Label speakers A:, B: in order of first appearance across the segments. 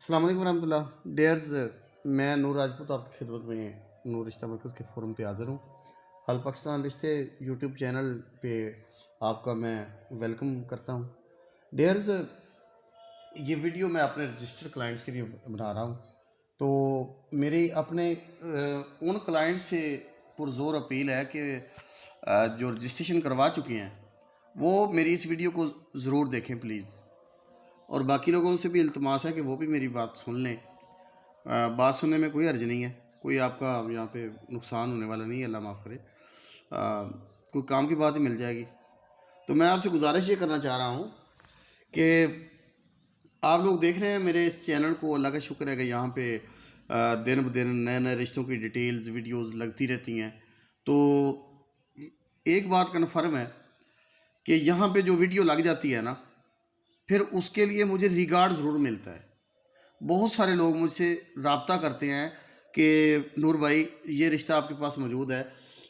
A: السلام علیکم ورحمۃ اللہ ڈیئرز، میں نور راجپوت آپ کی خدمت میں نور رشتہ مرکز کے فورم پہ حاضر ہوں۔ آل پاکستان رشتے یوٹیوب چینل پہ آپ کا میں ویلکم کرتا ہوں۔ ڈیئرز، یہ ویڈیو میں اپنے رجسٹر کلائنٹس کے لیے بنا رہا ہوں، تو میری اپنے ان کلائنٹس سے پرزور اپیل ہے کہ جو رجسٹریشن کروا چکے ہیں وہ میری اس ویڈیو کو ضرور دیکھیں پلیز، اور باقی لوگوں سے بھی التماس ہے کہ وہ بھی میری بات سن لیں۔ بات سننے میں کوئی حرج نہیں ہے، کوئی آپ کا یہاں پہ نقصان ہونے والا نہیں ہے، اللہ معاف کرے، کوئی کام کی بات ہی مل جائے گی۔ تو میں آپ سے گزارش یہ کرنا چاہ رہا ہوں کہ آپ لوگ دیکھ رہے ہیں میرے اس چینل کو، اللہ کا شکر ہے کہ یہاں پہ دن بدن نئے نئے رشتوں کی ڈیٹیلز ویڈیوز لگتی رہتی ہیں۔ تو ایک بات کنفرم ہے کہ یہاں پہ جو ویڈیو لگ جاتی ہے نا، پھر اس کے لیے مجھے ریگارڈ ضرور ملتا ہے۔ بہت سارے لوگ مجھ سے رابطہ کرتے ہیں کہ نور بھائی یہ رشتہ آپ کے پاس موجود ہے،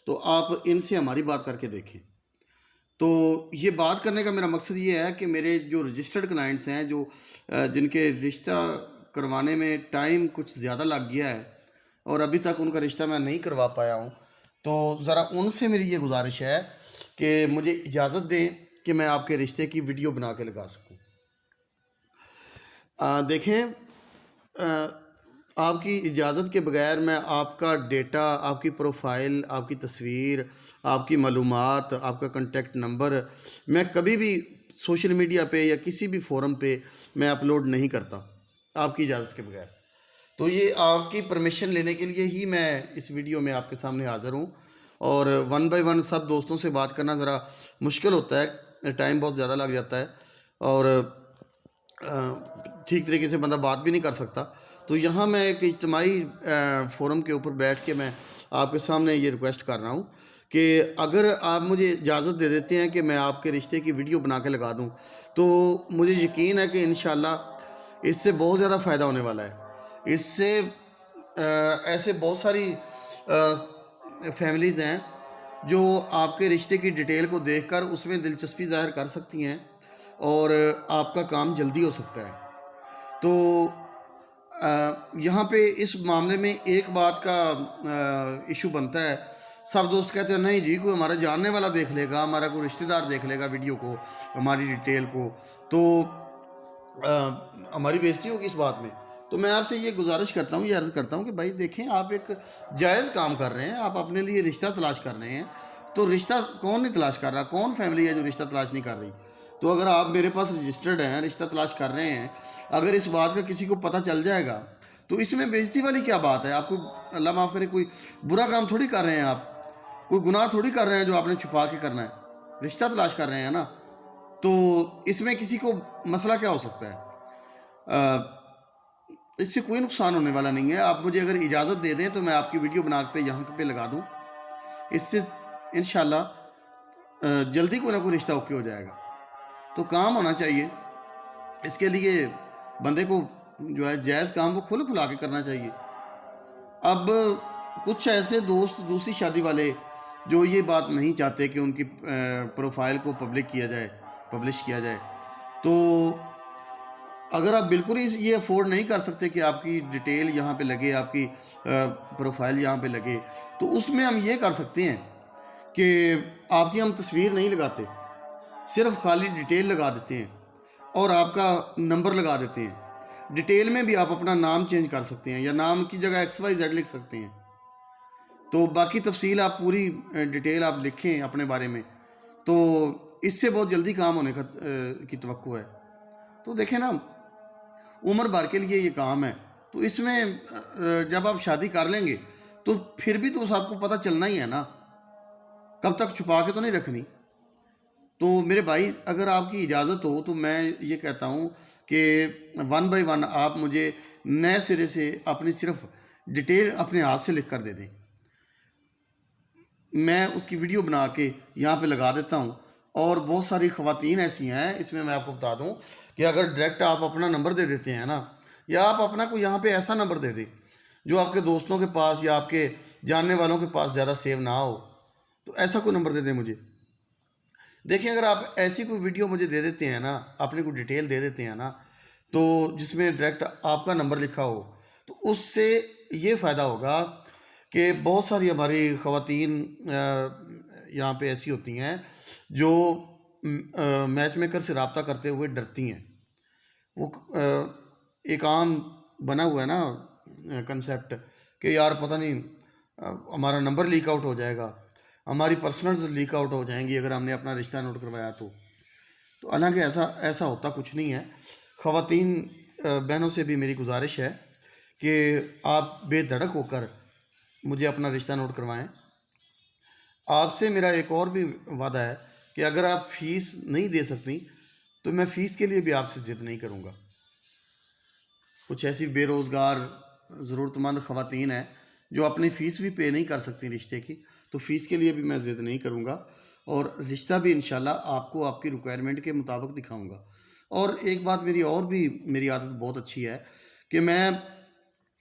A: تو آپ ان سے ہماری بات کر کے دیکھیں۔ تو یہ بات کرنے کا میرا مقصد یہ ہے کہ میرے جو رجسٹرڈ کلائنٹس ہیں، جو جن کے رشتہ کروانے میں ٹائم کچھ زیادہ لگ گیا ہے اور ابھی تک ان کا رشتہ میں نہیں کروا پایا ہوں، تو ذرا ان سے میری یہ گزارش ہے کہ مجھے اجازت دیں کہ میں آپ کے رشتے کی ویڈیو بنا کے لگا سکوں۔ دیکھیں، آپ کی اجازت کے بغیر میں آپ کا ڈیٹا، آپ کی پروفائل، آپ کی تصویر، آپ کی معلومات، آپ کا کنٹیکٹ نمبر میں کبھی بھی سوشل میڈیا پہ یا کسی بھی فورم پہ میں اپلوڈ نہیں کرتا آپ کی اجازت کے بغیر۔ تو یہ آپ کی پرمیشن لینے کے لیے ہی میں اس ویڈیو میں آپ کے سامنے حاضر ہوں، اور ون بائی ون سب دوستوں سے بات کرنا ذرا مشکل ہوتا ہے، ٹائم بہت زیادہ لگ جاتا ہے، اور ٹھیک طریقے سے بندہ بات بھی نہیں کر سکتا۔ تو یہاں میں ایک اجتماعی فورم کے اوپر بیٹھ کے میں آپ کے سامنے یہ ریکویسٹ کر رہا ہوں کہ اگر آپ مجھے اجازت دے دیتے ہیں کہ میں آپ کے رشتے کی ویڈیو بنا کے لگا دوں، تو مجھے یقین ہے کہ انشاءاللہ اس سے بہت زیادہ فائدہ ہونے والا ہے۔ اس سے ایسے بہت ساری فیملیز ہیں جو آپ کے رشتے کی ڈیٹیل کو دیکھ کر اس میں دلچسپی ظاہر کر سکتی ہیں، اور آپ کا کام جلدی ہو سکتا ہے۔ تو یہاں پہ اس معاملے میں ایک بات کا ایشو بنتا ہے، سب دوست کہتے ہیں نہیں جی، کوئی ہمارا جاننے والا دیکھ لے گا، ہمارا کوئی رشتہ دار دیکھ لے گا ویڈیو کو، ہماری ڈیٹیل کو، تو ہماری بےعزتی ہوگی اس بات میں۔ تو میں آپ سے یہ گزارش کرتا ہوں، یہ عرض کرتا ہوں کہ بھائی دیکھیں، آپ ایک جائز کام کر رہے ہیں، آپ اپنے لیے رشتہ تلاش کر رہے ہیں، تو رشتہ کون نہیں تلاش کر رہا؟ کون فیملی ہے جو رشتہ تلاش نہیں کر رہی؟ تو اگر آپ میرے پاس رجسٹرڈ ہیں، رشتہ تلاش کر رہے ہیں، اگر اس بات کا کسی کو پتہ چل جائے گا تو اس میں بےعزتی والی کیا بات ہے؟ آپ کو اللہ معاف کرے کوئی برا کام تھوڑی کر رہے ہیں، آپ کوئی گناہ تھوڑی کر رہے ہیں جو آپ نے چھپا کے کرنا ہے، رشتہ تلاش کر رہے ہیں نا، تو اس میں کسی کو مسئلہ کیا ہو سکتا ہے؟ اس سے کوئی نقصان ہونے والا نہیں ہے۔ آپ مجھے اگر اجازت دے دیں تو میں آپ کی ویڈیو بنا کے یہاں پہ لگا دوں، اس سے انشاءاللہ جلدی کوئی نہ کوئی رشتہ اوکے ہو جائے گا۔ تو کام ہونا چاہیے، اس کے لیے بندے کو جو ہے جائز کام وہ کھلا کے کرنا چاہیے۔ اب کچھ ایسے دوست دوسری شادی والے جو یہ بات نہیں چاہتے کہ ان کی پروفائل کو پبلش کیا جائے، تو اگر آپ بالکل ہی یہ افورڈ نہیں کر سکتے کہ آپ کی ڈیٹیل یہاں پہ لگے، آپ کی پروفائل یہاں پہ لگے، تو اس میں ہم یہ کر سکتے ہیں کہ آپ کی ہم تصویر نہیں لگاتے، صرف خالی ڈیٹیل لگا دیتے ہیں اور آپ کا نمبر لگا دیتے ہیں۔ ڈیٹیل میں بھی آپ اپنا نام چینج کر سکتے ہیں، یا نام کی جگہ XYZ لکھ سکتے ہیں، تو باقی تفصیل آپ پوری ڈیٹیل آپ لکھیں اپنے بارے میں، تو اس سے بہت جلدی کام ہونے کی توقع ہے۔ تو دیکھیں نا، عمر بھر کے لیے یہ کام ہے، تو اس میں جب آپ شادی کر لیں گے تو پھر بھی تو آپ کو پتہ چلنا ہی ہے نا، کب تک چھپا کے تو نہیں رکھنی۔ تو میرے بھائی، اگر آپ کی اجازت ہو تو میں یہ کہتا ہوں کہ ون بائی ون آپ مجھے نئے سرے سے اپنی صرف ڈیٹیل اپنے ہاتھ سے لکھ کر دے دیں، میں اس کی ویڈیو بنا کے یہاں پہ لگا دیتا ہوں۔ اور بہت ساری خواتین ایسی ہیں، اس میں آپ کو بتا دوں کہ اگر ڈائریکٹ آپ اپنا نمبر دے دیتے ہیں نا، یا آپ اپنا کوئی یہاں پہ ایسا نمبر دے دیں جو آپ کے دوستوں کے پاس یا آپ کے جاننے والوں کے پاس زیادہ سیو نہ ہو، تو ایسا کوئی نمبر دے دیں مجھے۔ دیکھیں، اگر آپ ایسی کوئی ویڈیو مجھے دے دیتے ہیں نا، اپنی کوئی ڈیٹیل دے دیتے ہیں نا، تو جس میں ڈائریکٹ آپ کا نمبر لکھا ہو، تو اس سے یہ فائدہ ہوگا کہ بہت ساری ہماری خواتین یہاں پہ ایسی ہوتی ہیں جو میچ میکر سے رابطہ کرتے ہوئے ڈرتی ہیں. وہ ایک عام بنا ہوا ہے نا کنسیپٹ کہ یار پتہ نہیں ہمارا نمبر لیک آؤٹ ہو جائے گا، ہماری پرسنلز لیک آؤٹ ہو جائیں گی اگر ہم نے اپنا رشتہ نوٹ کروایا تو حالانکہ ایسا ہوتا کچھ نہیں ہے. خواتین بہنوں سے بھی میری گزارش ہے کہ آپ بے دھڑک ہو کر مجھے اپنا رشتہ نوٹ کروائیں. آپ سے میرا ایک اور بھی وعدہ ہے کہ اگر آپ فیس نہیں دے سکتی تو میں فیس کے لیے بھی آپ سے ضد نہیں کروں گا. کچھ ایسی بے روزگار ضرورت مند خواتین ہیں جو اپنی فیس بھی پے نہیں کر سکتی رشتے کی، تو فیس کے لیے بھی میں ضد نہیں کروں گا، اور رشتہ بھی انشاءاللہ آپ کو آپ کی ریکوائرمنٹ کے مطابق دکھاؤں گا. اور ایک بات میری عادت بہت اچھی ہے کہ میں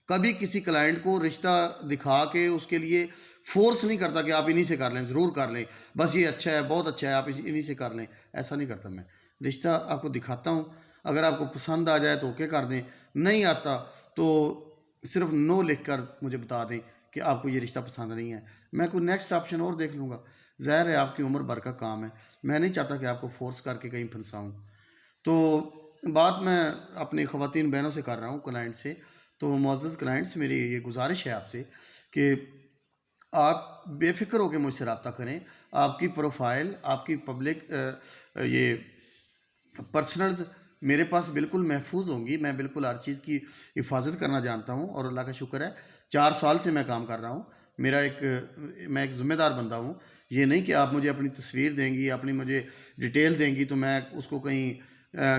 A: کبھی کسی کلائنٹ کو رشتہ دکھا کے اس کے لیے فورس نہیں کرتا کہ آپ انہی سے کر لیں، ضرور کر لیں، بس یہ اچھا ہے، بہت اچھا ہے، آپ انہی سے کر لیں. ایسا نہیں کرتا. میں رشتہ آپ کو دکھاتا ہوں، اگر آپ کو پسند آ جائے تو اوکے کر دیں، نہیں آتا تو صرف نو لکھ کر مجھے بتا دیں کہ آپ کو یہ رشتہ پسند نہیں ہے، میں کوئی نیکسٹ آپشن اور دیکھ لوں گا. ظاہر ہے آپ کی عمر بھر کا کام ہے، میں نہیں چاہتا کہ آپ کو فورس کر کے کہیں پھنساؤں. تو بات میں اپنی خواتین بہنوں سے کر رہا ہوں، کلائنٹ سے. تو معزز کلائنٹس، میری یہ گزارش ہے آپ سے کہ آپ بے فکر ہو کے مجھ سے رابطہ کریں. آپ کی پروفائل، آپ کی پبلک یہ پرسنلز میرے پاس بالکل محفوظ ہوں گی. میں بالکل ہر چیز کی حفاظت کرنا جانتا ہوں، اور اللہ کا شکر ہے 4 سال سے میں کام کر رہا ہوں. میں ایک ذمہ دار بندہ ہوں. یہ نہیں کہ آپ مجھے اپنی تصویر دیں گی، اپنی مجھے ڈیٹیل دیں گی تو میں اس کو کہیں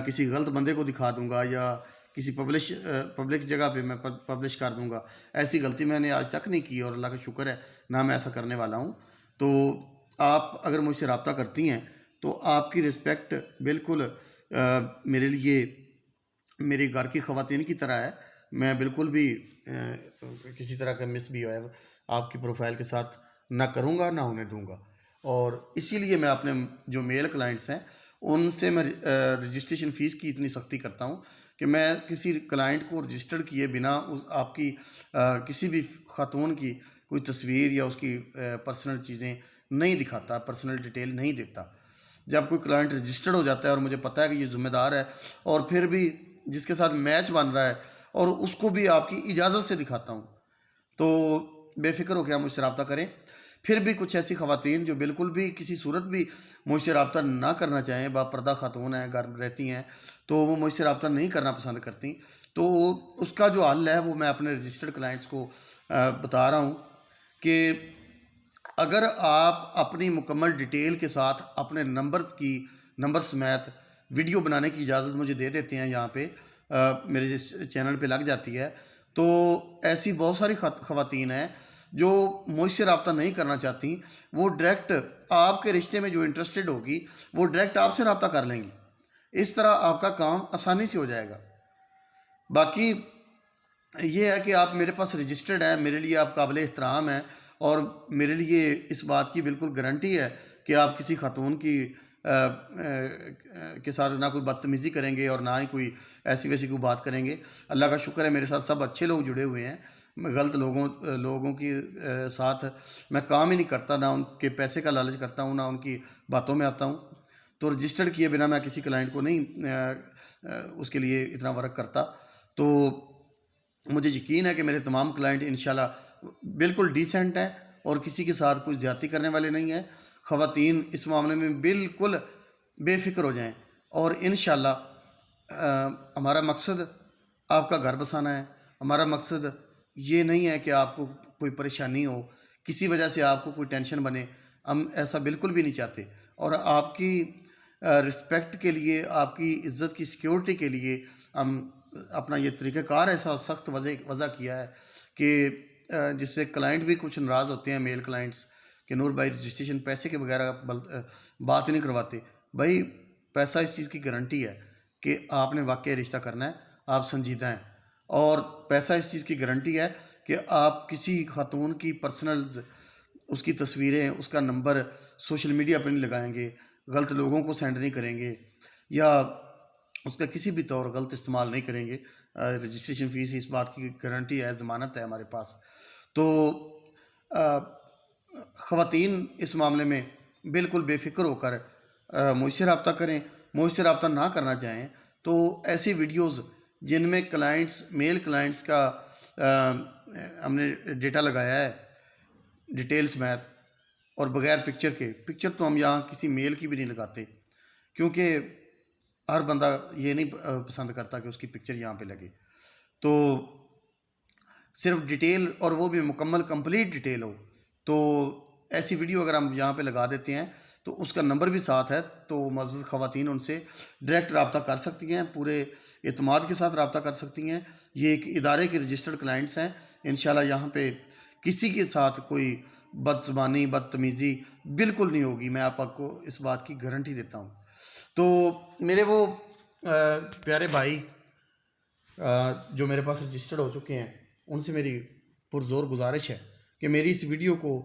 A: کسی غلط بندے کو دکھا دوں گا یا کسی پبلک جگہ پہ میں پبلش کر دوں گا. ایسی غلطی میں نے آج تک نہیں کی، اور اللہ کا شکر ہے نہ میں ایسا کرنے والا ہوں. تو آپ اگر مجھ سے رابطہ کرتی ہیں تو آپ کی رسپیکٹ بالکل میرے لیے میری گھر کی خواتین کی طرح ہے. میں بالکل بھی کسی طرح کا مس بیہیو آپ کی پروفائل کے ساتھ نہ کروں گا، نہ ہونے دوں گا. اور اسی لیے میں اپنے جو میل کلائنٹس ہیں ان سے میں رجسٹریشن فیس کی اتنی سختی کرتا ہوں کہ میں کسی کلائنٹ کو رجسٹرڈ کیے بنا آپ کی کسی بھی خاتون کی کوئی تصویر یا اس کی پرسنل چیزیں نہیں دکھاتا، پرسنل ڈیٹیل نہیں دیتا. جب کوئی کلائنٹ رجسٹرڈ ہو جاتا ہے اور مجھے پتہ ہے کہ یہ ذمہ دار ہے، اور پھر بھی جس کے ساتھ میچ بن رہا ہے اور اس کو بھی آپ کی اجازت سے دکھاتا ہوں، تو بے فکر ہو کے آپ مجھ سے رابطہ کریں. پھر بھی کچھ ایسی خواتین جو بالکل بھی کسی صورت بھی مجھ سے رابطہ نہ کرنا چاہیں، با پردہ خاتون ہیں، گھر میں رہتی ہیں، تو وہ مجھ سے رابطہ نہیں کرنا پسند کرتی، تو اس کا جو حل ہے وہ میں اپنے رجسٹرڈ کلائنٹس کو بتا رہا ہوں کہ اگر آپ اپنی مکمل ڈیٹیل کے ساتھ اپنے نمبر سمیت ویڈیو بنانے کی اجازت مجھے دے دیتے ہیں، یہاں پہ میرے جس چینل پہ لگ جاتی ہے، تو ایسی بہت ساری خواتین ہیں جو مجھ سے رابطہ نہیں کرنا چاہتی. وہ ڈائریکٹ آپ کے رشتے میں جو انٹرسٹڈ ہوگی وہ ڈائریکٹ آپ سے رابطہ کر لیں گی. اس طرح آپ کا کام آسانی سے ہو جائے گا. باقی یہ ہے کہ آپ میرے پاس رجسٹرڈ ہیں، میرے لیے آپ قابل احترام ہیں، اور میرے لیے اس بات کی بالکل گارنٹی ہے کہ آپ کسی خاتون کے ساتھ نہ کوئی بدتمیزی کریں گے اور نہ ہی کوئی ایسی ویسی کوئی بات کریں گے. اللہ کا شکر ہے میرے ساتھ سب اچھے لوگ جڑے ہوئے ہیں. میں غلط لوگوں کے ساتھ میں کام ہی نہیں کرتا، نہ ان کے پیسے کا لالچ کرتا ہوں، نہ ان کی باتوں میں آتا ہوں. تو رجسٹرڈ کیے بنا میں کسی کلائنٹ کو نہیں اس کے لیے اتنا ورک کرتا. تو مجھے یقین ہے کہ میرے تمام کلائنٹ انشاءاللہ بالکل ڈیسنٹ ہیں اور کسی کے ساتھ کوئی زیادتی کرنے والے نہیں ہیں. خواتین اس معاملے میں بالکل بے فکر ہو جائیں، اور انشاءاللہ ہمارا مقصد آپ کا گھر بسانا ہے. ہمارا مقصد یہ نہیں ہے کہ آپ کو کوئی پریشانی ہو، کسی وجہ سے آپ کو کوئی ٹینشن بنے. ہم ایسا بالکل بھی نہیں چاہتے، اور آپ کی رسپیکٹ کے لیے، آپ کی عزت کی سیکیورٹی کے لیے ہم اپنا یہ طریقہ کار ایسا سخت وضع کیا ہے کہ جس سے کلائنٹ بھی کچھ ناراض ہوتے ہیں، میل کلائنٹس، کہ نور بھائی رجسٹریشن پیسے کے بغیر بات نہیں کرواتے. بھائی پیسہ اس چیز کی گارنٹی ہے کہ آپ نے واقعی رشتہ کرنا ہے، آپ سنجیدہ ہیں، اور پیسہ اس چیز کی گارنٹی ہے کہ آپ کسی خاتون کی پرسنلز، اس کی تصویریں، اس کا نمبر سوشل میڈیا پہ نہیں لگائیں گے، غلط لوگوں کو سینڈ نہیں کریں گے، یا اس کا کسی بھی طور غلط استعمال نہیں کریں گے. رجسٹریشن فیس اس بات کی گارنٹی ہے, ضمانت ہے ہمارے پاس. تو خواتین اس معاملے میں بالکل بے فکر ہو کر مجھ سے رابطہ کریں. مجھ سے رابطہ نہ کرنا چاہیں تو ایسی ویڈیوز جن میں میل کلائنٹس کا ہم نے ڈیٹا لگایا ہے ڈیٹیل سمیت, اور بغیر پکچر تو ہم یہاں کسی میل کی بھی نہیں لگاتے, کیونکہ ہر بندہ یہ نہیں پسند کرتا کہ اس کی پکچر یہاں پہ لگے. تو صرف ڈیٹیل, اور وہ بھی مکمل کمپلیٹ ڈیٹیل ہو. تو ایسی ویڈیو اگر ہم یہاں پہ لگا دیتے ہیں تو اس کا نمبر بھی ساتھ ہے, تو معزز خواتین ان سے ڈائریکٹ رابطہ کر سکتی ہیں, پورے اعتماد کے ساتھ رابطہ کر سکتی ہیں. یہ ایک ادارے کے رجسٹرڈ کلائنٹس ہیں. انشاءاللہ یہاں پہ کسی کے ساتھ کوئی بدزبانی بدتمیزی بالکل نہیں ہوگی, میں آپ کو اس بات کی گارنٹی دیتا ہوں. تو میرے وہ پیارے بھائی جو میرے پاس رجسٹرڈ ہو چکے ہیں, ان سے میری پرزور گزارش ہے کہ میری اس ویڈیو کو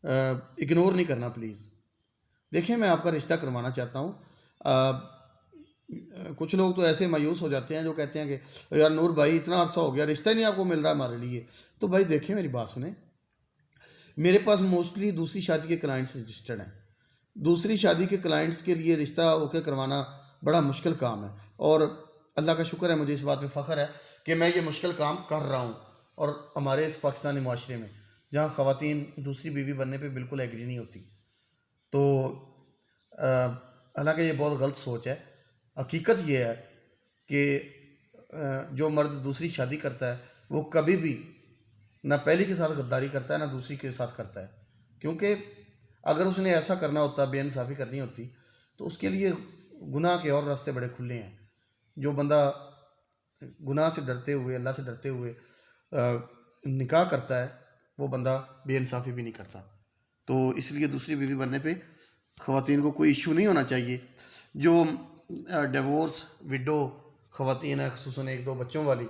A: اگنور نہیں کرنا پلیز. دیکھیں, میں آپ کا رشتہ کروانا چاہتا ہوں. کچھ لوگ تو ایسے مایوس ہو جاتے ہیں جو کہتے ہیں کہ یار نور بھائی اتنا عرصہ ہو گیا, رشتہ ہی نہیں آپ کو مل رہا ہمارے لیے. تو بھائی دیکھیں, میری بات سنیں. میرے پاس موسٹلی دوسری شادی کے کلائنٹس رجسٹرڈ ہیں. دوسری شادی کے کلائنٹس کے لیے رشتہ اوکے کروانا بڑا مشکل کام ہے, اور اللہ کا شکر ہے, مجھے اس بات پہ فخر ہے کہ میں یہ مشکل کام کر رہا ہوں. اور ہمارے اس پاکستانی معاشرے میں جہاں خواتین دوسری بیوی بننے پہ بالکل ایگری نہیں ہوتی, تو حالانکہ یہ بہت غلط سوچ ہے. حقیقت یہ ہے کہ جو مرد دوسری شادی کرتا ہے وہ کبھی بھی نہ پہلی کے ساتھ غداری کرتا ہے نہ دوسری کے ساتھ کرتا ہے, کیونکہ اگر اس نے ایسا کرنا ہوتا, بے انصافی کرنی ہوتی, تو اس کے لیے گناہ کے اور راستے بڑے کھلے ہیں. جو بندہ گناہ سے ڈرتے ہوئے, اللہ سے ڈرتے ہوئے نکاح کرتا ہے, وہ بندہ بے انصافی بھی نہیں کرتا. تو اس لیے دوسری بیوی بننے پہ خواتین کو کوئی ایشو نہیں ہونا چاہیے. جو ڈیورس وڈو خواتین ہیں, خصوصاً 1-2 بچوں والی,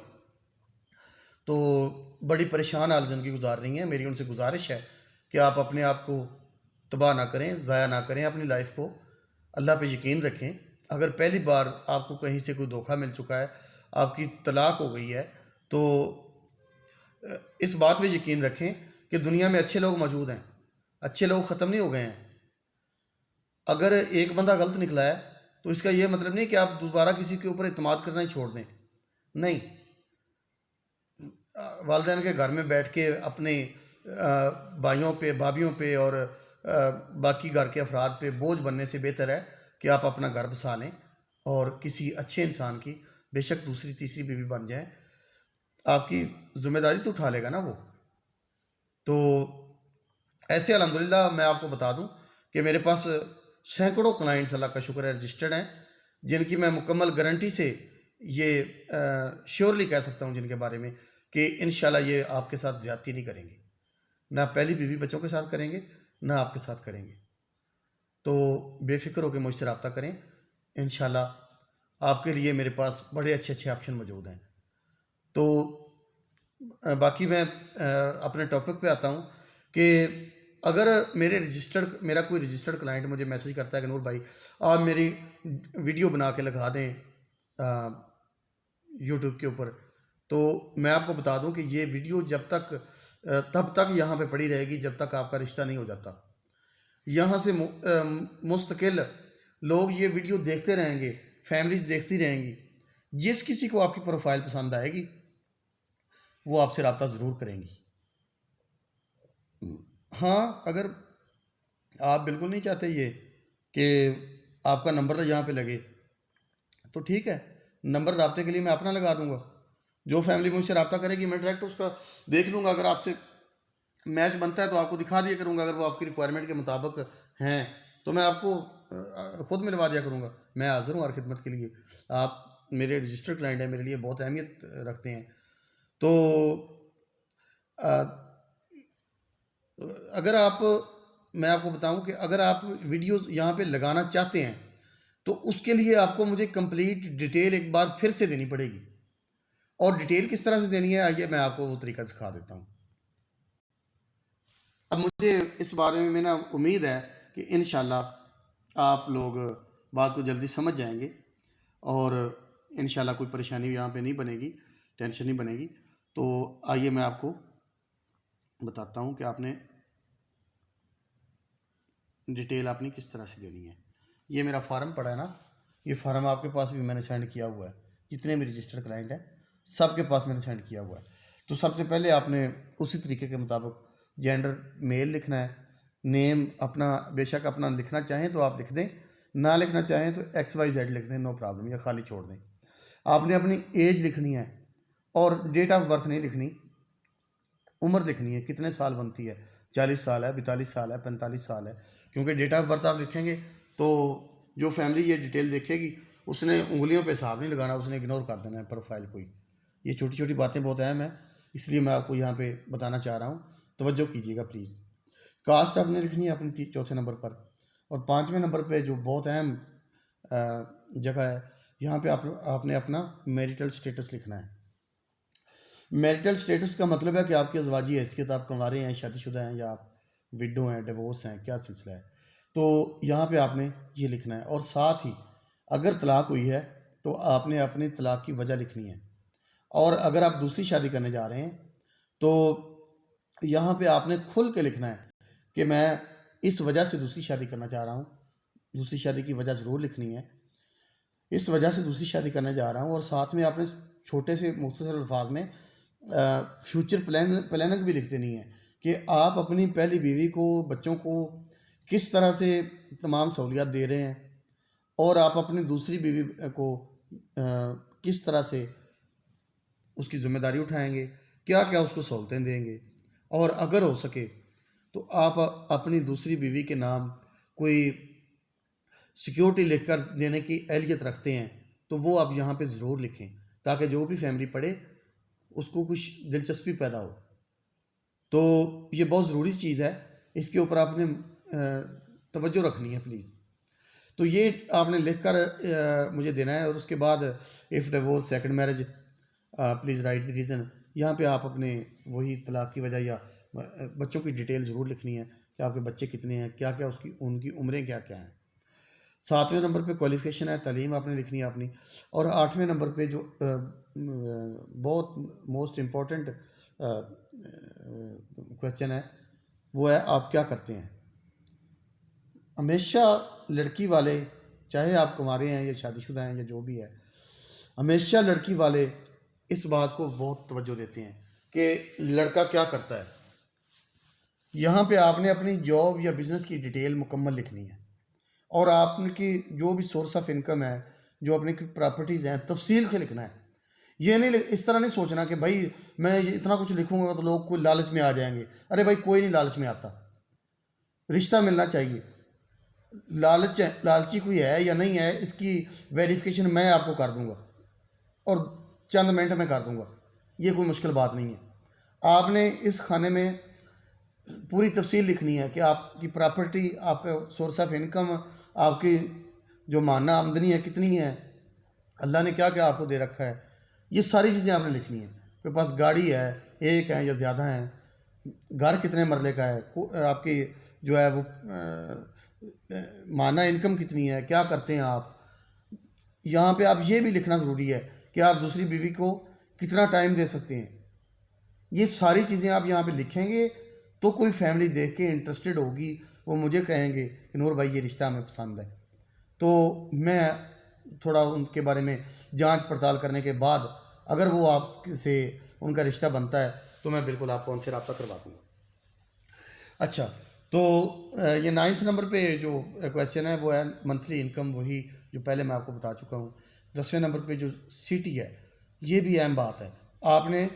A: تو بڑی پریشان حال زندگی گزار رہی ہیں. میری ان سے گزارش ہے کہ آپ اپنے آپ کو تباہ نہ کریں, ضائع نہ کریں اپنی لائف کو. اللہ پہ یقین رکھیں. اگر پہلی بار آپ کو کہیں سے کوئی دھوکہ مل چکا ہے, آپ کی طلاق ہو گئی ہے, تو اس بات پہ یقین رکھیں کہ دنیا میں اچھے لوگ موجود ہیں, اچھے لوگ ختم نہیں ہو گئے ہیں. اگر ایک بندہ غلط نکلا ہے تو اس کا یہ مطلب نہیں کہ آپ دوبارہ کسی کے اوپر اعتماد کرنا ہی چھوڑ دیں. نہیں, والدین کے گھر میں بیٹھ کے اپنے بھائیوں پہ, بھابھیوں پہ اور باقی گھر کے افراد پہ بوجھ بننے سے بہتر ہے کہ آپ اپنا گھر بسا لیں اور کسی اچھے انسان کی, بے شک دوسری تیسری بیوی بن جائیں, آپ کی ذمہ داری تو اٹھا لے گا نا وہ. تو ایسے الحمدللہ میں آپ کو بتا دوں کہ میرے پاس سینکڑوں کلائنٹس اللہ کا شکر ہے رجسٹرڈ ہیں, جن کی میں مکمل گارنٹی سے یہ شیورلی کہہ سکتا ہوں جن کے بارے میں کہ انشاءاللہ یہ آپ کے ساتھ زیادتی نہیں کریں گے, نہ پہلی بیوی بچوں کے ساتھ کریں گے نہ آپ کے ساتھ کریں گے. تو بے فکر ہو کے مجھ سے رابطہ کریں. انشاءاللہ آپ کے لیے میرے پاس بڑے اچھے اچھے آپشن موجود ہیں. تو باقی میں اپنے ٹاپک پہ آتا ہوں کہ اگر میرا کوئی رجسٹرڈ کلائنٹ مجھے میسج کرتا ہے کہ نور بھائی آپ میری ویڈیو بنا کے لگا دیں یوٹیوب کے اوپر, تو میں آپ کو بتا دوں کہ یہ ویڈیو تب تک یہاں پہ پڑی رہے گی جب تک آپ کا رشتہ نہیں ہو جاتا. یہاں سے مستقل لوگ یہ ویڈیو دیکھتے رہیں گے, فیملیز دیکھتی رہیں گی. جس کسی کو آپ کی پروفائل پسند آئے گی وہ آپ سے رابطہ ضرور کریں گی. ہاں, اگر آپ بالکل نہیں چاہتے یہ کہ آپ کا نمبر یہاں پہ لگے تو ٹھیک ہے, نمبر رابطے کے لیے میں اپنا لگا دوں گا. جو فیملی مجھ سے رابطہ کرے گی میں ڈائریکٹ اس کا دیکھ لوں گا, اگر آپ سے میچ بنتا ہے تو آپ کو دکھا دیا کروں گا, اگر وہ آپ کی ریکوائرمنٹ کے مطابق ہیں تو میں آپ کو خود ملوا دیا کروں گا. میں حاضر ہوں ہر خدمت کے لیے. آپ میرے رجسٹرڈ کلائنٹ ہیں, میرے لیے بہت اہمیت رکھتے ہیں. تو میں آپ کو بتاؤں کہ اگر آپ ویڈیوز یہاں پہ لگانا چاہتے ہیں تو اس کے لیے آپ کو مجھے کمپلیٹ ڈیٹیل ایک بار پھر سے دینی پڑے گی. اور ڈیٹیل کس طرح سے دینی ہے, آئیے میں آپ کو وہ طریقہ سکھا دیتا ہوں. اب مجھے اس بارے میں نا امید ہے کہ انشاءاللہ آپ لوگ بات کو جلدی سمجھ جائیں گے, اور انشاءاللہ کوئی پریشانی یہاں پہ نہیں بنے گی، ٹینشن نہیں بنے گی۔ تو آئیے میں آپ کو بتاتا ہوں کہ آپ نے ڈیٹیل آپ نے کس طرح سے دینی ہے۔ یہ میرا فارم پڑا ہے نا، یہ فارم آپ کے پاس بھی میں نے سینڈ کیا ہوا ہے، جتنے بھی رجسٹرڈ کلائنٹ ہیں سب کے پاس میں نے سینڈ کیا ہوا ہے۔ تو سب سے پہلے آپ نے اسی طریقے کے مطابق جینڈر میل لکھنا ہے، نیم اپنا بے شک اپنا لکھنا چاہیں تو آپ لکھ دیں، نہ لکھنا چاہیں تو XYZ لکھ دیں، نو پرابلم، یا خالی چھوڑ دیں۔ آپ نے اپنی ایج لکھنی ہے اور ڈیٹ آف برتھ نہیں لکھنی، عمر لکھنی ہے، کتنے سال بنتی ہے، 40 سال ہے، 42 سال ہے، 45 سال ہے، کیونکہ ڈیٹ آف برتھ آپ لکھیں گے تو جو فیملی یہ ڈیٹیل دیکھے گی اس نے انگلیوں پہ حساب نہیں لگانا، اس نے اگنور کر دینا ہے پروفائل کو ہی۔ یہ چھوٹی چھوٹی باتیں بہت اہم ہیں، اس لیے میں آپ کو یہاں پہ بتانا چاہ رہا ہوں، توجہ کیجیے گا پلیز۔ کاسٹ آپ نے لکھنی ہے اپنی چوتھے نمبر پر، اور پانچویں نمبر پہ جو بہت اہم جگہ ہے، یہاں پہ آپ نے اپنا میریٹل سٹیٹس لکھنا ہے۔ میریٹل سٹیٹس کا مطلب ہے کہ آپ کی ازواجی حیثیت، آپ کنوارے ہیں، شادی شدہ ہیں، یا آپ وڈو ہیں، ڈیورس ہیں، کیا سلسلہ ہے، تو یہاں پہ آپ نے یہ لکھنا ہے۔ اور ساتھ ہی اگر طلاق ہوئی ہے تو آپ نے اپنی طلاق کی وجہ لکھنی ہے، اور اگر آپ دوسری شادی کرنے جا رہے ہیں تو یہاں پہ آپ نے کھل کے لکھنا ہے کہ میں اس وجہ سے دوسری شادی کرنا چاہ رہا ہوں، دوسری شادی کی وجہ ضرور لکھنی ہے، اس وجہ سے دوسری شادی کرنے جا رہا ہوں۔ اور ساتھ میں آپ نے چھوٹے سے مختصر الفاظ میں فیوچر پلاننگ بھی لکھ دینی ہے کہ آپ اپنی پہلی بیوی کو، بچوں کو کس طرح سے تمام سہولیات دے رہے ہیں، اور آپ اپنی دوسری بیوی کو کس طرح سے اس کی ذمہ داری اٹھائیں گے، کیا کیا اس کو سہولتیں دیں گے، اور اگر ہو سکے تو آپ اپنی دوسری بیوی کے نام کوئی سیکیورٹی لکھ کر دینے کی اہلیت رکھتے ہیں تو وہ آپ یہاں پہ ضرور لکھیں، تاکہ جو بھی فیملی پڑھے اس کو کچھ دلچسپی پیدا ہو۔ تو یہ بہت ضروری چیز ہے، اس کے اوپر آپ نے توجہ رکھنی ہے پلیز۔ تو یہ آپ نے لکھ کر مجھے دینا ہے، اور اس کے بعد if divorce second marriage please write the reason, یہاں پہ آپ اپنے وہی طلاق کی وجہ یا بچوں کی ڈیٹیل ضرور لکھنی ہے کہ آپ کے بچے کتنے ہیں، کیا کیا ان کی عمریں کیا کیا ہیں۔ 7ویں نمبر پہ کوالیفیکیشن ہے، تعلیم آپ نے لکھنی ہے اپنی۔ اور 8ویں نمبر پہ جو بہت موسٹ امپورٹنٹ کویشچن ہے وہ ہے آپ کیا کرتے ہیں۔ ہمیشہ لڑکی والے، چاہے آپ کنوارے ہیں یا شادی شدہ ہیں یا جو بھی ہے، ہمیشہ لڑکی والے اس بات کو بہت توجہ دیتے ہیں کہ لڑکا کیا کرتا ہے۔ یہاں پہ آپ نے اپنی جاب یا بزنس کی ڈیٹیل مکمل لکھنی ہے، اور آپ کی جو بھی سورس آف انکم ہے، جو اپنی پراپرٹیز ہیں، تفصیل سے لکھنا ہے۔ یہ نہیں اس طرح نہیں سوچنا کہ بھائی میں اتنا کچھ لکھوں گا تو لوگ کوئی لالچ میں آ جائیں گے۔ ارے بھائی کوئی نہیں لالچ میں آتا، رشتہ ملنا چاہیے۔ لالچی کوئی ہے یا نہیں ہے، اس کی ویریفیکیشن میں آپ کو کر دوں گا، اور چند منٹ میں کر دوں گا، یہ کوئی مشکل بات نہیں ہے۔ آپ نے اس کھانے میں پوری تفصیل لکھنی ہے کہ آپ کی پراپرٹی، آپ کا سورس آف انکم، آپ کی جو ماہانہ آمدنی ہے کتنی ہے، اللہ نے کیا کیا آپ کو دے رکھا ہے، یہ ساری چیزیں آپ نے لکھنی ہیں۔ آپ کے پاس گاڑی ہے، ایک ہے یا زیادہ ہیں، گھر کتنے مرلے کا ہے، آپ کی جو ہے وہ ماہانہ انکم کتنی ہے، کیا کرتے ہیں آپ۔ یہاں پہ آپ یہ بھی لکھنا ضروری ہے کہ آپ دوسری بیوی کو کتنا ٹائم دے سکتے ہیں۔ یہ ساری چیزیں آپ یہاں پہ لکھیں گے تو کوئی فیملی دیکھ کے انٹرسٹڈ ہوگی، وہ مجھے کہیں گے کہ نور بھائی یہ رشتہ ہمیں پسند ہے، تو میں تھوڑا ان کے بارے میں جانچ پڑتال کرنے کے بعد اگر وہ آپ سے ان کا رشتہ بنتا ہے تو میں بالکل آپ کو ان سے رابطہ کروا دوں گا۔ اچھا، تو یہ 9 نمبر پہ جو کویشچن ہے وہ ہے منتھلی انکم، وہی جو پہلے میں آپ کو بتا چکا ہوں۔ 10ویں نمبر پہ جو سٹی ہے، یہ بھی اہم بات ہے، آپ نے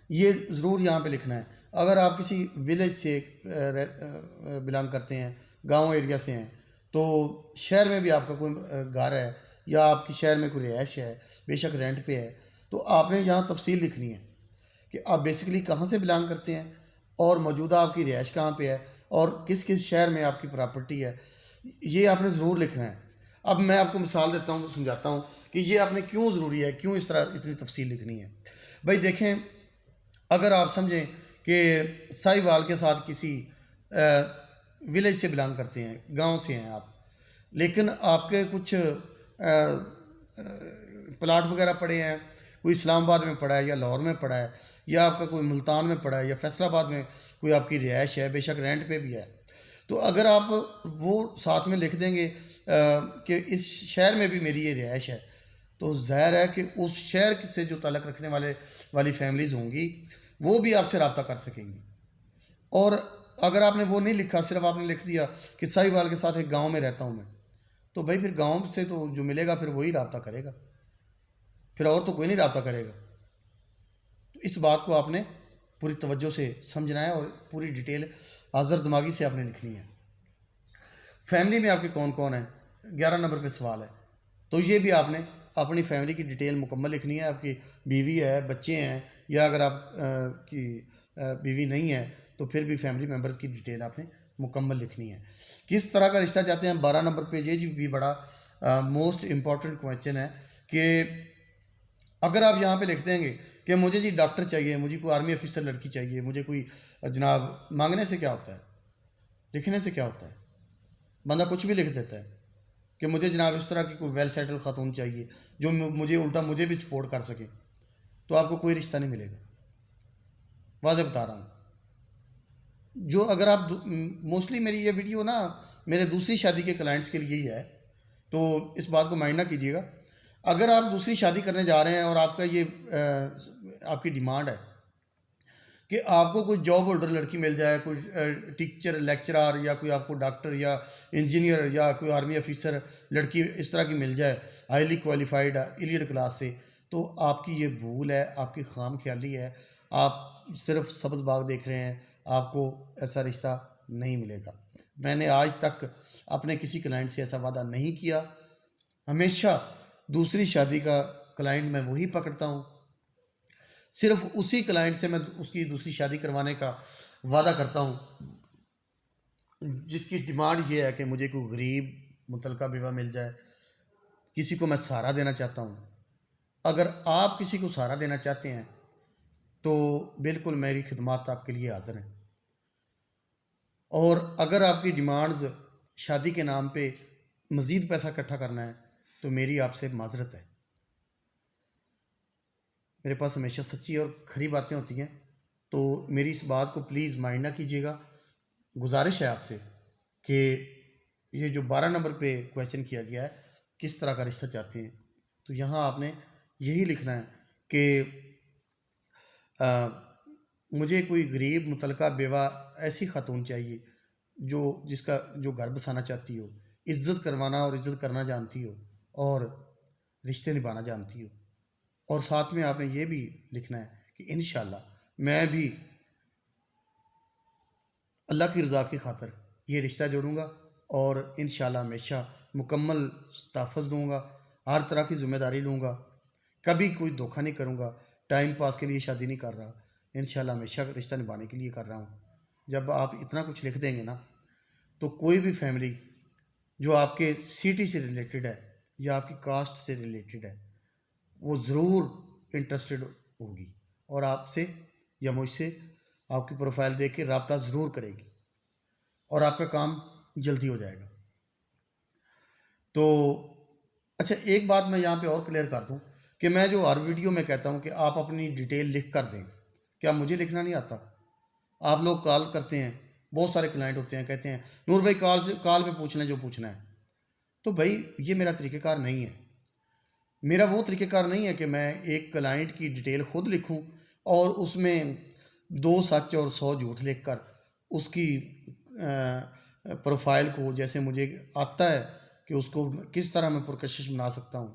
A: یہ ضرور یہاں پہ لکھنا ہے۔ اگر آپ کسی ولیج سے بلانگ کرتے ہیں، گاؤں ایریا سے ہیں، تو شہر میں بھی آپ کا کوئی گھر ہے یا آپ کی شہر میں کوئی رہائش ہے، بے شک رینٹ پہ ہے، تو آپ نے یہاں تفصیل لکھنی ہے کہ آپ بیسیکلی کہاں سے بلانگ کرتے ہیں، اور موجودہ آپ کی رہائش کہاں پہ ہے، اور کس کس شہر میں آپ کی پراپرٹی ہے، یہ آپ نے ضرور لکھنا ہے۔ اب میں آپ کو مثال دیتا ہوں، سمجھاتا ہوں کہ یہ آپ نے کیوں ضروری ہے، کیوں اس طرح اتنی تفصیل لکھنی ہے۔ بھائی دیکھیں، اگر آپ سمجھیں کہ سائی وال کے ساتھ کسی ولیج سے بلانگ کرتے ہیں، گاؤں سے ہیں آپ، لیکن آپ کے کچھ پلاٹ وغیرہ پڑے ہیں، کوئی اسلام آباد میں پڑا ہے یا لاہور میں پڑا ہے یا آپ کا کوئی ملتان میں پڑا ہے یا فیصل آباد میں کوئی آپ کی رہائش ہے، بے شک رینٹ پہ بھی ہے، تو اگر آپ وہ ساتھ میں لکھ دیں گے کہ اس شہر میں بھی میری یہ رہائش ہے، تو ظاہر ہے کہ اس شہر سے جو تعلق رکھنے والی فیملیز ہوں گی وہ بھی آپ سے رابطہ کر سکیں گی۔ اور اگر آپ نے وہ نہیں لکھا، صرف آپ نے لکھ دیا کہ ساہی وال کے ساتھ ایک گاؤں میں رہتا ہوں میں، تو بھائی پھر گاؤں سے تو جو ملے گا پھر وہی رابطہ کرے گا، پھر اور تو کوئی نہیں رابطہ کرے گا۔ تو اس بات کو آپ نے پوری توجہ سے سمجھنا ہے اور پوری ڈیٹیل حاضر دماغی سے آپ نے لکھنی ہے۔ فیملی میں آپ کے کون کون ہیں، 11 نمبر پہ سوال ہے، تو یہ بھی آپ نے اپنی فیملی کی ڈیٹیل مکمل لکھنی ہے۔ آپ کی بیوی ہے، بچے ہیں، یا اگر آپ کی بیوی نہیں ہے تو پھر بھی فیملی ممبرز کی ڈیٹیل آپ نے مکمل لکھنی ہے۔ کس طرح کا رشتہ چاہتے ہیں، 12 نمبر پہ یہ بھی بڑا موسٹ امپورٹنٹ کویسچن ہے کہ اگر آپ یہاں پہ لکھ دیں گے کہ مجھے جی ڈاکٹر چاہیے، مجھے کوئی آرمی آفیسر لڑکی چاہیے، مجھے کوئی جناب، مانگنے سے کیا ہوتا ہے، لکھنے سے کیا ہوتا ہے، بندہ کچھ بھی لکھ دیتا ہے کہ مجھے جناب اس طرح کی کوئی ویل سیٹل خاتون چاہیے جو مجھے الٹا مجھے بھی سپورٹ کر سکے، تو آپ کو کوئی رشتہ نہیں ملے گا، واضح بتا رہا ہوں۔ جو اگر آپ موسٹلی میری یہ ویڈیو نا میرے دوسری شادی کے کلائنٹس کے لیے ہی ہے، تو اس بات کو مائنڈ نہ کیجیے گا۔ اگر آپ دوسری شادی کرنے جا رہے ہیں اور آپ کا یہ آپ کی ڈیمانڈ ہے کہ آپ کو کوئی جاب ہولڈر لڑکی مل جائے، کوئی ٹیچر لیکچرار یا کوئی آپ کو ڈاکٹر یا انجینئر یا کوئی آرمی آفیسر لڑکی اس طرح کی مل جائے ہائیلی کوالیفائڈ ایلیٹ کلاس سے، تو آپ کی یہ بھول ہے، آپ کی خام خیالی ہے، آپ صرف سبز باغ دیکھ رہے ہیں، آپ کو ایسا رشتہ نہیں ملے گا۔ میں نے آج تک اپنے کسی کلائنٹ سے ایسا وعدہ نہیں کیا، ہمیشہ دوسری شادی کا کلائنٹ میں وہی پکڑتا ہوں، صرف اسی کلائنٹ سے میں اس کی دوسری شادی کروانے کا وعدہ کرتا ہوں جس کی ڈیمانڈ یہ ہے کہ مجھے کوئی غریب متعلقہ بیوہ مل جائے، کسی کو میں سہارا دینا چاہتا ہوں۔ اگر آپ کسی کو سہارا دینا چاہتے ہیں تو بالکل میری خدمات آپ کے لیے حاضر ہیں، اور اگر آپ کی ڈیمانڈز شادی کے نام پہ مزید پیسہ اکٹھا کرنا ہے تو میری آپ سے معذرت ہے۔ میرے پاس ہمیشہ سچی اور کھری باتیں ہوتی ہیں، تو میری اس بات کو پلیز مائنڈ نہ کیجیے گا۔ گزارش ہے آپ سے کہ یہ جو 12 نمبر پہ کویسچن کیا گیا ہے کس طرح کا رشتہ چاہتے ہیں، تو یہاں آپ نے یہی لکھنا ہے کہ مجھے کوئی غریب متعلقہ بیوہ ایسی خاتون چاہیے جو گھر بسانا چاہتی ہو، عزت کروانا اور عزت کرنا جانتی ہو، اور رشتے نبھانا جانتی ہو۔ اور ساتھ میں آپ نے یہ بھی لکھنا ہے کہ انشاءاللہ میں بھی اللہ کی رضا کی خاطر یہ رشتہ جوڑوں گا اور انشاءاللہ ہمیشہ مکمل تحفظ دوں گا، ہر طرح کی ذمہ داری لوں گا، کبھی کوئی دھوکہ نہیں کروں گا، ٹائم پاس کے لیے شادی نہیں کر رہا، انشاءاللہ ہمیشہ رشتہ نبھانے کے لیے کر رہا ہوں۔ جب آپ اتنا کچھ لکھ دیں گے نا، تو کوئی بھی فیملی جو آپ کے سٹی سے ریلیٹڈ ہے یا آپ کی کاسٹ سے ریلیٹڈ ہے وہ ضرور انٹرسٹڈ ہوگی اور آپ سے یا مجھ سے آپ کی پروفائل دیکھ کے رابطہ ضرور کرے گی اور آپ کا کام جلدی ہو جائے گا۔ تو اچھا، ایک بات میں یہاں پہ اور کلیئر کر دوں کہ میں جو ہر ویڈیو میں کہتا ہوں کہ آپ اپنی ڈیٹیل لکھ کر دیں، کیا مجھے لکھنا نہیں آتا؟ آپ لوگ کال کرتے ہیں، بہت سارے کلائنٹ ہوتے ہیں، کہتے ہیں نور بھائی کال پہ پوچھ لیں جو پوچھنا ہے، تو بھائی یہ میرا طریقہ کار نہیں ہے۔ میرا وہ طریقہ کار نہیں ہے کہ میں ایک کلائنٹ کی ڈیٹیل خود لکھوں اور اس میں 2 سچ اور 100 جھوٹ لکھ کر اس کی پروفائل کو، جیسے مجھے آتا ہے کہ اس کو کس طرح میں پرکشش بنا سکتا ہوں،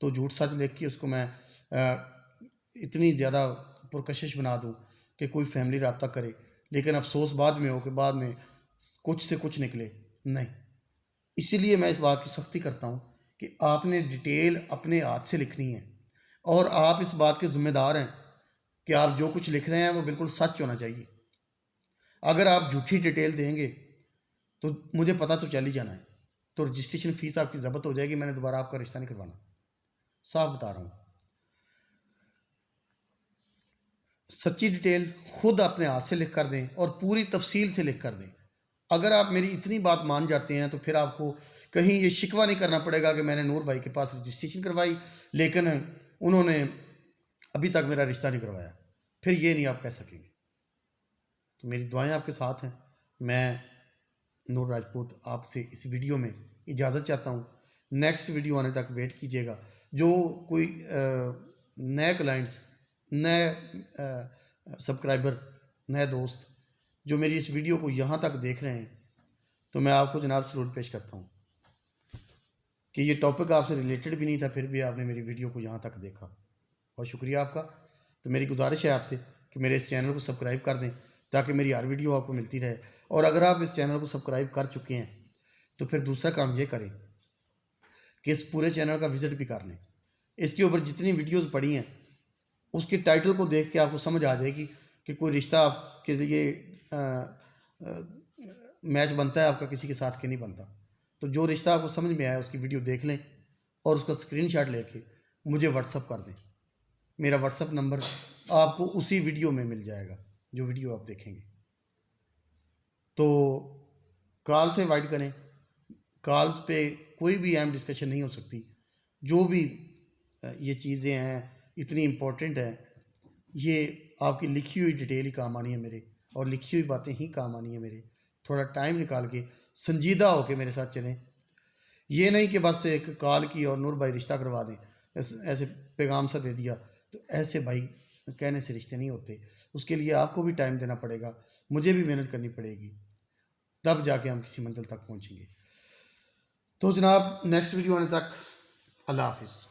A: تو جھوٹ سچ لکھ کے اس کو میں اتنی زیادہ پرکشش بنا دوں کہ کوئی فیملی رابطہ کرے، لیکن افسوس بعد میں ہو کہ بعد میں کچھ سے کچھ نکلے نہیں۔ اسی لیے میں اس بات کی سختی کرتا ہوں کہ آپ نے ڈیٹیل اپنے ہاتھ سے لکھنی ہے، اور آپ اس بات کے ذمہ دار ہیں کہ آپ جو کچھ لکھ رہے ہیں وہ بالکل سچ ہونا چاہیے۔ اگر آپ جھوٹی ڈیٹیل دیں گے تو مجھے پتہ تو چل ہی جانا ہے، تو رجسٹریشن فیس آپ کی ضبط ہو جائے گی، میں نے دوبارہ آپ کا رشتہ نہیں کروانا، صاف بتا رہا ہوں۔ سچی ڈیٹیل خود اپنے ہاتھ سے لکھ کر دیں اور پوری تفصیل سے لکھ کر دیں، اگر آپ میری اتنی بات مان جاتے ہیں تو پھر آپ کو کہیں یہ شکوہ نہیں کرنا پڑے گا کہ میں نے نور بھائی کے پاس رجسٹریشن کروائی لیکن انہوں نے ابھی تک میرا رشتہ نہیں کروایا، پھر یہ نہیں آپ کہہ سکیں گے۔ تو میری دعائیں آپ کے ساتھ ہیں۔ میں نور راجپوت آپ سے اس ویڈیو میں اجازت چاہتا ہوں، نیکسٹ ویڈیو آنے تک ویٹ کیجیے گا۔ جو کوئی نئے کلائنٹس، نئے سبسکرائبر، نئے دوست جو میری اس ویڈیو کو یہاں تک دیکھ رہے ہیں، تو میں آپ کو جناب سلوٹ پیش کرتا ہوں کہ یہ ٹاپک آپ سے ریلیٹڈ بھی نہیں تھا، پھر بھی آپ نے میری ویڈیو کو یہاں تک دیکھا، بہت شکریہ آپ کا۔ تو میری گزارش ہے آپ سے کہ میرے اس چینل کو سبسکرائب کر دیں تاکہ میری ہر ویڈیو آپ کو ملتی رہے، اور اگر آپ اس چینل کو سبسکرائب کر چکے ہیں تو پھر دوسرا کام یہ کریں کہ اس پورے چینل کا وزٹ بھی کر لیں۔ اس کے اوپر جتنی ویڈیوز پڑی ہیں اس کے ٹائٹل کو دیکھ کے آپ کو سمجھ آ جائے گی کہ کوئی رشتہ آپ کے لیے میچ بنتا ہے آپ کا کسی کے ساتھ کہ نہیں بنتا۔ تو جو رشتہ آپ کو سمجھ میں آیا اس کی ویڈیو دیکھ لیں اور اس کا اسکرین شاٹ لے کے مجھے واٹس اپ کر دیں۔ میرا واٹس اپ نمبر آپ کو اسی ویڈیو میں مل جائے گا جو ویڈیو آپ دیکھیں گے۔ تو کال سے اوائڈ کریں، کالز پہ کوئی بھی اہم ڈسکشن نہیں ہو سکتی۔ جو بھی یہ چیزیں ہیں اتنی امپورٹنٹ ہیں، یہ آپ کی لکھی ہوئی ڈیٹیل ہی کام آنی ہے میرے، اور لکھی ہوئی باتیں ہی کام آنی ہے میرے۔ تھوڑا ٹائم نکال کے سنجیدہ ہو کے میرے ساتھ چلیں، یہ نہیں کہ بس ایک کال کی اور نور بھائی رشتہ کروا دیں، ایسے پیغام سا دے دیا، تو ایسے بھائی کہنے سے رشتے نہیں ہوتے۔ اس کے لیے آپ کو بھی ٹائم دینا پڑے گا، مجھے بھی محنت کرنی پڑے گی، تب جا کے ہم کسی منزل تک پہنچیں گے۔ تو جناب نیکسٹ ویڈیو آنے تک اللہ حافظ۔